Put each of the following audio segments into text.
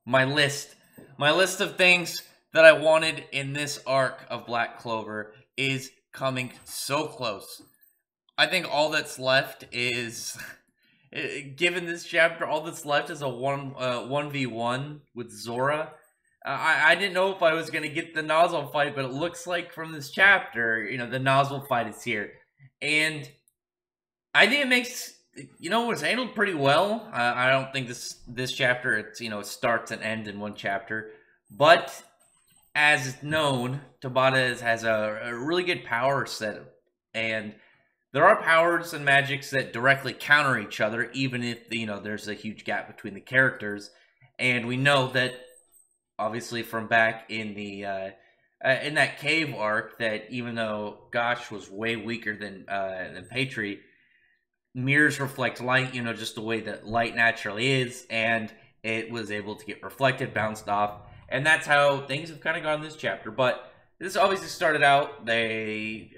my list. My list of things that I wanted in this arc of Black Clover is coming so close. I think all that's left is, given this chapter, all that's left is a 1v1 with Zora. I didn't know if I was going to get the Nozzle fight, but it looks like from this chapter, the Nozzle fight is here. And I think it makes, it was handled pretty well. I don't think this chapter, it starts and ends in one chapter. But, as known, Tabata has a really good power set. And there are powers and magics that directly counter each other, even if, there's a huge gap between the characters. And we know that, obviously, from back in the in that cave arc, that even though Gosh was way weaker than Patri, mirrors reflect light, just the way that light naturally is, and it was able to get reflected, bounced off, and that's how things have kind of gone in this chapter. But this obviously started out, they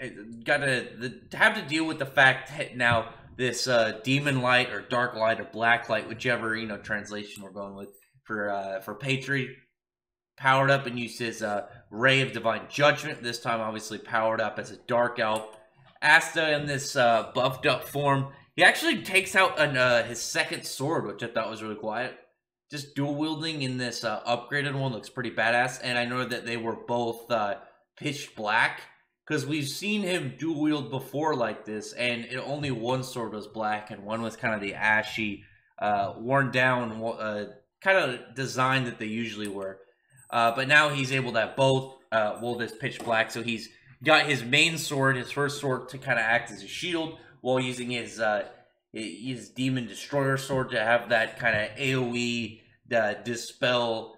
got to have to deal with the fact that now this demon light or dark light or black light, whichever translation we're going with for Patri, powered up and used his ray of divine judgment. This time, obviously powered up as a dark elf. Asta in this buffed up form, he actually takes out his second sword, which I thought was really quiet. Just dual wielding in this upgraded one looks pretty badass. And I know that they were both pitch black, because we've seen him dual wield before like this, and only one sword was black and one was kind of the ashy, worn down kind of design that they usually were. But now he's able to have both, this pitch black, so he's got his main sword, his first sword, to kind of act as a shield, while using his Demon Destroyer sword to have that kind of AoE dispel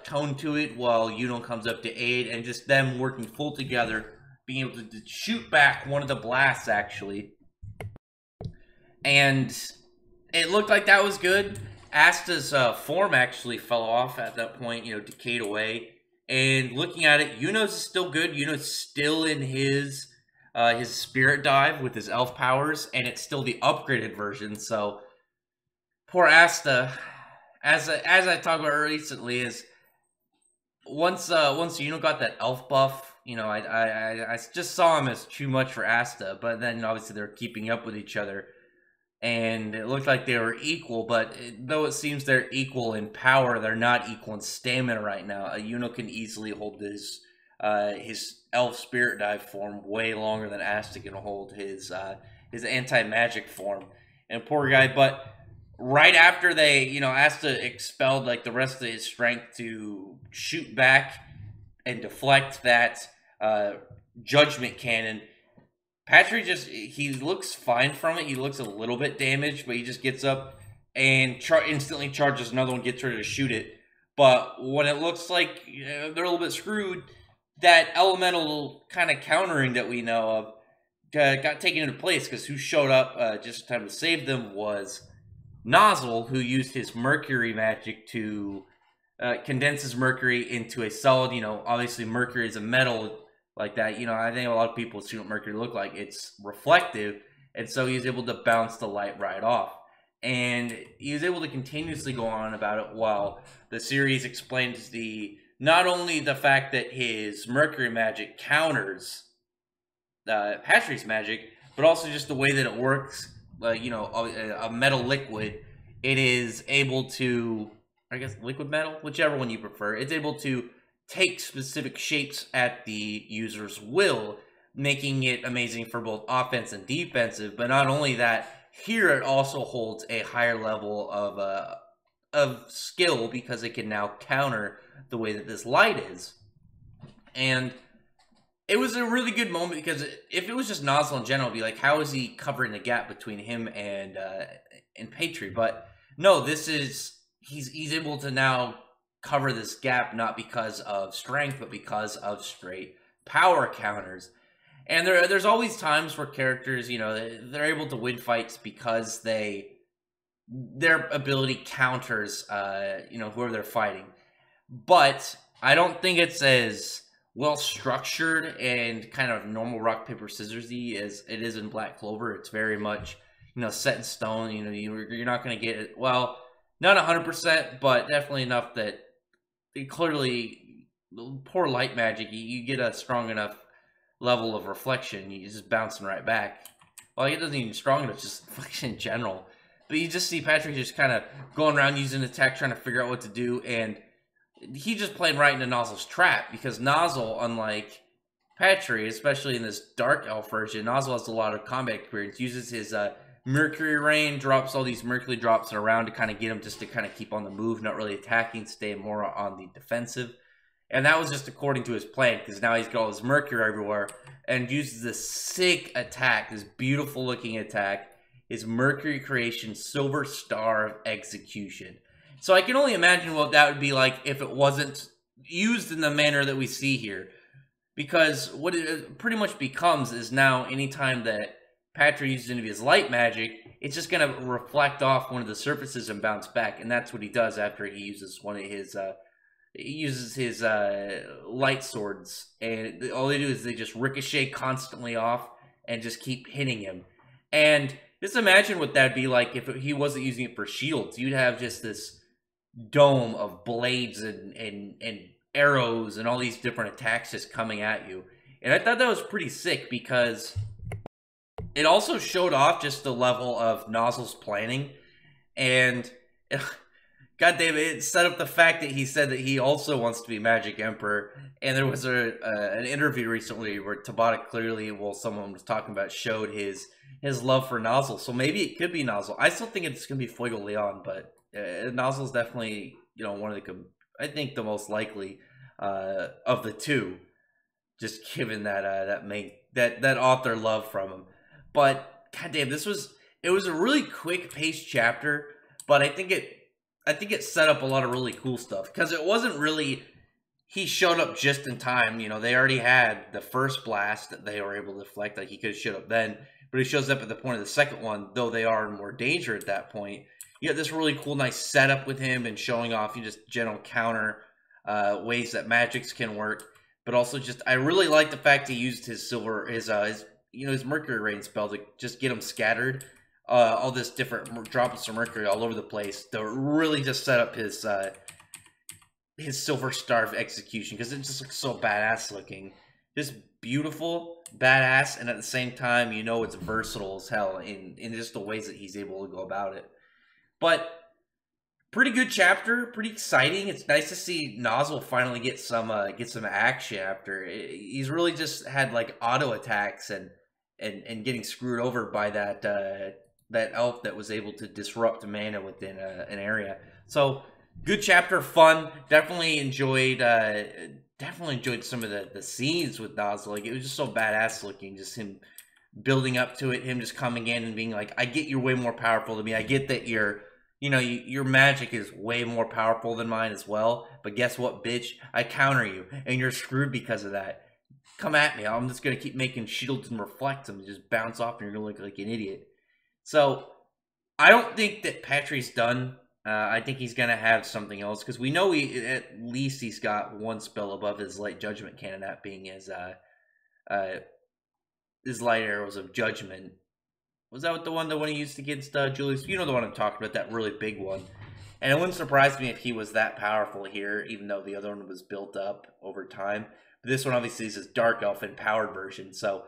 tone to it, while Yuno comes up to aid, and just them working full together, being able to shoot back one of the blasts, actually. And it looked like that was good. Asta's form actually fell off at that point, decayed away. And looking at it, Yuno's is still good. Yuno's still in his spirit dive with his elf powers, and it's still the upgraded version. So poor Asta, as I talked about recently, is once Yuno got that elf buff, I just saw him as too much for Asta. But then obviously they're keeping up with each other, and it looked like they were equal. But though it seems they're equal in power, they're not equal in stamina right now. Yuno can easily hold his elf spirit dive form way longer than Asta can hold his anti-magic form. And poor guy, but right after they, Asta expelled like the rest of his strength to shoot back and deflect that judgment cannon, Patri he looks fine from it. He looks a little bit damaged, but he just gets up and instantly charges another one, gets ready to shoot it. But when it looks like they're a little bit screwed, that elemental kind of countering that we know of got taken into place, because who showed up just in time to save them was Nozzle, who used his mercury magic to condense his mercury into a solid, obviously mercury is a metal like that. I think a lot of people see what mercury look like. It's reflective, and so he's able to bounce the light right off. And he was able to continuously go on about it while the series explains not only the fact that his mercury magic counters Patri's magic, but also just the way that it works. A metal liquid, it is able to, I guess, liquid metal, whichever one you prefer. It's able to take specific shapes at the user's will, making it amazing for both offense and defensive. But not only that, here it also holds a higher level of skill, because it can now counter the way that this light is. And it was a really good moment, because if it was just Nozzle in general, it'd be like, how is he covering the gap between him and Patri? But no, he's able to now cover this gap, not because of strength, but because of straight power counters. And there's always times where characters, they're able to win fights because their ability counters, whoever they're fighting. But I don't think it's as well structured and kind of normal rock paper scissors-y as it is in Black Clover. It's very much set in stone. You're not going to get it. Well, Not 100%, but definitely enough that it clearly, poor light magic, you get a strong enough level of reflection, you're just bouncing right back. Well, it doesn't even strong enough, just reflection in general. But you just see Patrick just kind of going around using attack, trying to figure out what to do, and he just played right into Nozzle's trap, because Nozzle, unlike Patry, especially in this Dark Elf version, Nozzle has a lot of combat experience, uses his Mercury Rain, drops all these Mercury drops around to kind of get him just to kind of keep on the move, not really attacking, stay more on the defensive. And that was just according to his plan, because now he's got all his Mercury everywhere, and uses this sick attack, this beautiful looking attack, his Mercury Creation Silver Star of Execution. So I can only imagine what that would be like if it wasn't used in the manner that we see here. Because what it pretty much becomes is now anytime that Patry uses any of his light magic, it's just going to reflect off one of the surfaces and bounce back. And that's what he does after he uses one of his light swords. And all they do is they just ricochet constantly off and just keep hitting him. And just imagine what that'd be like if he wasn't using it for shields. You'd have just this dome of blades and arrows and all these different attacks just coming at you. And I thought that was pretty sick, because it also showed off just the level of Nozzle's planning. And God damn it set up the fact that he said that he also wants to be Magic Emperor. And there was an interview recently where Tabata clearly, well, someone was talking about, showed his love for Nozzle. So maybe it could be Nozzle. I still think it's going to be Fuego Leon, but Nozzle's definitely, one of the, I think, the most likely of the two, just given that that author love from him. But goddamn, it was a really quick paced chapter, but I think it set up a lot of really cool stuff, because it wasn't really, he showed up just in time. They already had the first blast that they were able to deflect, like he could have showed up then, but he shows up at the point of the second one, though they are in more danger at that point. You got this really cool, nice setup with him and showing off just general counter ways that magics can work. But also, just I really like the fact he used his his Mercury Rain spell to just get him scattered, all this different droplets of Mercury all over the place to really just set up his Silver Star of Execution, because it just looks so badass looking, just beautiful, badass, and at the same time, it's versatile as hell in just the ways that he's able to go about it. But pretty good chapter, pretty exciting. It's nice to see Nozzle finally get some action after he's really just had like auto attacks and getting screwed over by that elf that was able to disrupt mana within an area. So good chapter, fun. Definitely enjoyed some of the scenes with Nozzle. Like, it was just so badass looking, just him building up to it, him just coming in and being like, I get you're way more powerful than me. I get that your magic is way more powerful than mine as well. But guess what, bitch? I counter you, and you're screwed because of that. Come at me. I'm just going to keep making shields and reflect them and just bounce off, and you're going to look like an idiot. So, I don't think that Patry's done. I think he's going to have something else, because we know at least he's got one spell above his Light Judgment Cannon, that being his Light Arrows of Judgment. Was that the one he used against Julius? You know the one I'm talking about, that really big one. And it wouldn't surprise me if he was that powerful here, even though the other one was built up over time. But this one obviously is his Dark Elf empowered version, so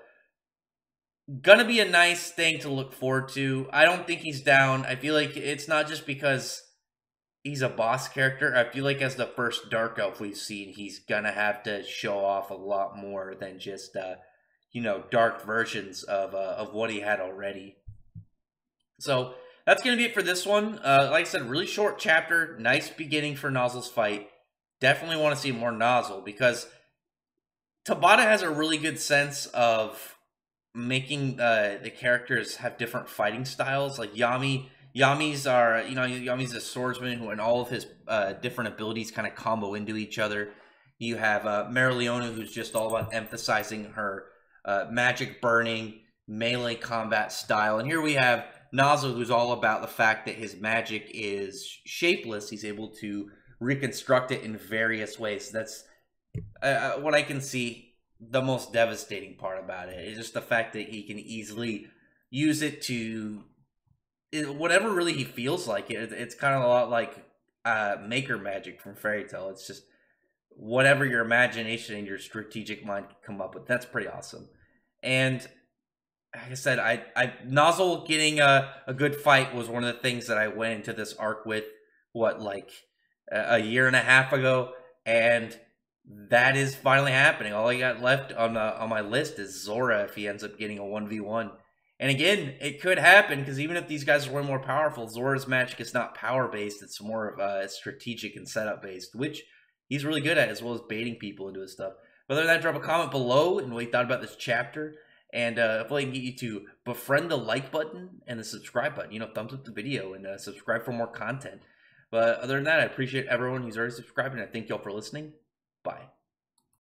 gonna be a nice thing to look forward to. I don't think he's down. I feel like it's not just because he's a boss character. I feel like as the first Dark Elf we've seen, he's gonna have to show off a lot more than just dark versions of what he had already. So that's going to be it for this one. Like I said, really short chapter. Nice beginning for Nozzle's fight. Definitely want to see more Nozzle, because Tabata has a really good sense of making the characters have different fighting styles. Like Yami's a swordsman who, and all of his different abilities kind of combo into each other. You have Marileona, who's just all about emphasizing her magic burning, melee combat style. And here we have Nozzle, who's all about the fact that his magic is shapeless. He's able to reconstruct it in various ways. That's what I can see the most devastating part about it. Is just the fact that he can easily use it to whatever really he feels like. It's kind of a lot like Maker Magic from Fairy Tale. It's just whatever your imagination and your strategic mind can come up with. That's pretty awesome. And like I said, I Nozzle getting a good fight was one of the things that I went into this arc with, what, like a year and a half ago, and that is finally happening. All I got left on my list is Zora if he ends up getting a 1v1. And again, it could happen because even if these guys are way more powerful, Zora's magic is not power-based. It's more of strategic and setup-based, which he's really good at, as well as baiting people into his stuff. But other than that, drop a comment below and what you thought about this chapter. And hopefully I can get you to befriend the like button and the subscribe button. You know, thumbs up the video and subscribe for more content. But other than that, I appreciate everyone who's already subscribed, and I thank y'all for listening. Bye.